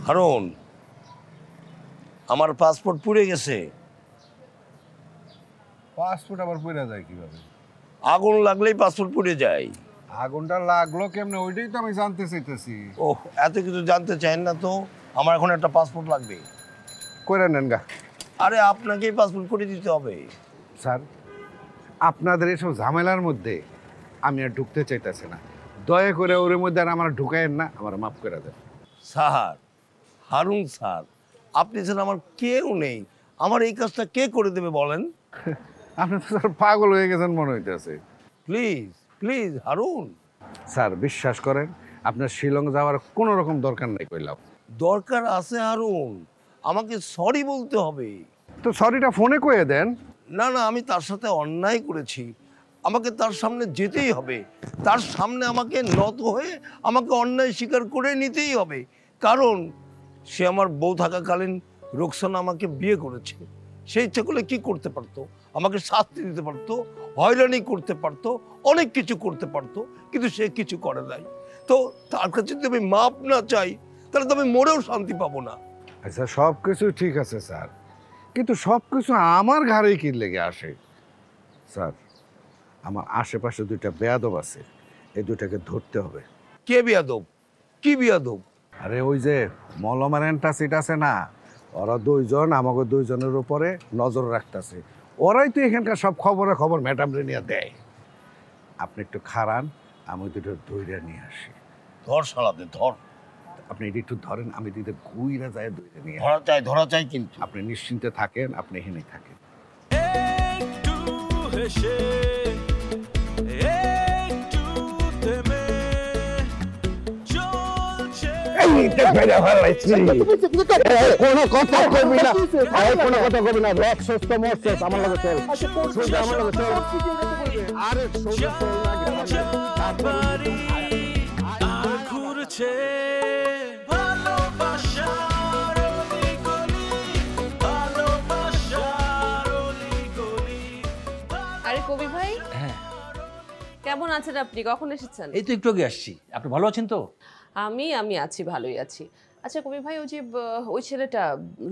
হারুন, আমার পাসপোর্ট পুড়ে গেছে। পাসপোর্ট আবার পুড়ে যায় কিভাবে? আগুন লাগলেই পাসপোর্ট পুড়ে যায়। আগুনটা লাগলো কেমনে ওইটাই তো আমি জানতে চাইতেছি। ওহ, এত কিছু জানতে চান না তো। আমার এখন একটা পাসপোর্ট লাগবে। কইরা নেন গা। আরে আপনাকেই পাসপোর্ট করে দিতে হবে। স্যার, আপনাদের এসব ঝামেলার মধ্যে আমি আর ঢুকতে চাইতেছি না। দয়া করে ওর মধ্যে আর আমার ঢুকায়েন না, আমার মাফ করে দেন। স্যার, হারুন স্যার, আপনি ছাড়া আমার কেউ নেই। আমার এই কাজটা কে করে দেবে বলেন? আপনি তো স্যার পাগল হয়ে গেছেন মনে হইতেছে। Please please Harun. স্যার বিশ্বাস করেন, আপনার শিলং যাওয়ার কোনো রকম দরকার নেই কইলাম। দরকার আছে হারুন, আমাকে সরি বলতে হবে। তো সরিটা ফোনে কয়ে দেন। না না, আমি তার সাথে অন্যায় করেছি, আমাকে তার সামনে যেতেই হবে। তার সামনে আমাকে নত হয়ে আমাকে অন্যায় স্বীকার করে নিতেই হবে। কারণ সে আমার বউ থাকাকালীন রোকসানা আমাকে বিয়ে করেছে। সে ইচ্ছা করলে কি করতে পারতো? আমাকে শাস্তি দিতে পারতো, হয়রানি করতে পারতো, অনেক কিছু করতে পারতো, কিন্তু সে কিছু করে নাই। তো তার কাছে যদি আমি মাপ না চাই, তাহলে তো আমি মরেও শান্তি পাবো না। আচ্ছা, সব কিছু ঠিক আছে স্যার, কিন্তু সব কিছু আমার ঘাড়েই কি লেগে আসে? স্যার, আমার আশেপাশে দুইটা বেয়াদব আছে, এই দুইটাকে ধরতে হবে। কে বিয়াদব? কি বিয়াদব? আরে ওই যে মলমার অ্যান্টাসিড আছে না, ওরা দুইজন আমাকে দুইজনের উপরে নজর রাখতেছে। ওরাই তো এখানকার সব খবর ম্যাডামরে নিয়ে দেয়। আপনি একটু খারান, আমি দুটো দইরা নিয়ে আসি। ধর শালাতে ধর। আপনি এটা একটু ধরেন, আমি দিতে ঘুইরা যায় দইরা নিয়ে আসি। ধরা চাই কিন্তু। আপনি নিশ্চিন্তে থাকেন, আপনি এখানেই থাকেন। একটু হেসে একটু থেমে চলছে কোনো কথা কবি না, কোনো কথা কবি না। রক সুস্থ মরছিস, আমার লগে চল, সোজা আমার লগে চল। আরে সোজা চল না, বাড়ি আর ঘুরছে ভালোবাসার অলিগলি, ভালোবাসার অলিগলি। আরে কবি ভাই, হ্যাঁ, কেমন আছেন আপনি? কখন এসেছেন? এই তো একটু আগে আসছি। আপনি ভালো আছেন তো? আমি আছি, ভালোই আছি। আচ্ছা কবি ভাই, ওই যে ওই ছেলেটা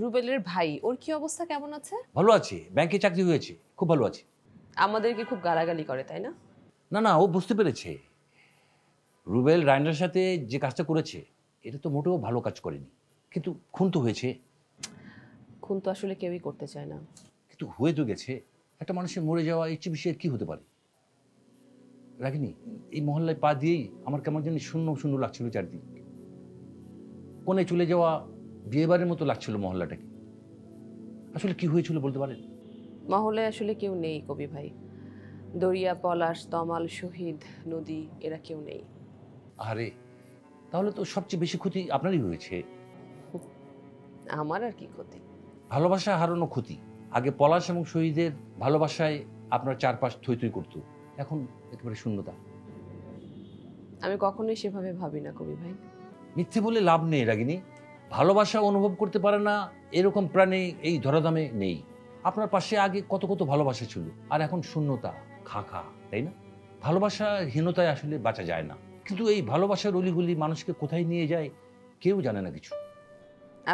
রুবেলের ভাই, ওর কি অবস্থা, কেমন আছে? ভালো আছি, ব্যাংকে চাকরি হয়েছে, খুব ভালো আছে। আমাদেরকে খুব গালাগালি করে, তাই না? না না, ও বুঝতে পেরেছে রুবেল রায়নার সাথে যে কাজটা করেছে এটা তো মোটেও ভালো কাজ করেনি, কিন্তু খুন তো হয়েছে। খুন তো আসলে কেউই করতে চায় না। কিন্তু হয়ে তো গেছে। একটা মানুষের মরে যাওয়া এর চেয়ে বেশি আর কি হতে পারে? রাখিনি, এই মহল্লায় পা দিয়েই আমার কেমন জানি শূন্য শূন্য লাগছিল চারদিক। কোণে চলে যাওয়া বিয়েবারের মতো লাগছিল মহল্লাটাকে। আসলে কি হয়েছিল বলতে পারেন? মহলে আসলে কেউ নেই কবি ভাই। দরিয়া, পলাশ, তমাল, শহীদ, নদী, এরা কেউ নেই। আরে তাহলে তো সবচেয়ে বেশি ক্ষতি আপনারই হয়েছে। আমার আর কি ক্ষতি? ভালোবাসা হারানো ক্ষতি। আগে পলাশ এবং শহীদের ভালোবাসায় আপনার চারপাশ থই থই করতো, এখন একেবারে শূন্যতা। আমি কখনোই সেভাবে ভাবি না কবি ভাই। মিথ্যে বলে লাভ নেই রাগিনী। ভালোবাসা অনুভব করতে পারে না এরকম প্রাণী এই ধরাধামে নেই। আপনার পাশে আগে কত কত ভালোবাসা ছিল, আর এখন শূন্যতা, খা, তাই না? ভালোবাসাহীনতায় আসলে বাঁচা যায় না, কিন্তু এই ভালোবাসার অলিগুলি মানুষকে কোথায় নিয়ে যায় কেউ জানে না কিছু।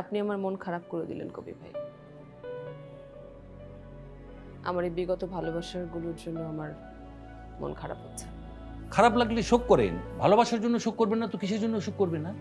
আপনি আমার মন খারাপ করে দিলেন কবি ভাই। আমার এই বিগত ভালোবাসাগুলোর জন্য আমার মন খারাপ হচ্ছে। খারাপ লাগলে শোক করেন, ভালোবাসার জন্য শোক করবেন না তো কিসের জন্য শোক করবেন না?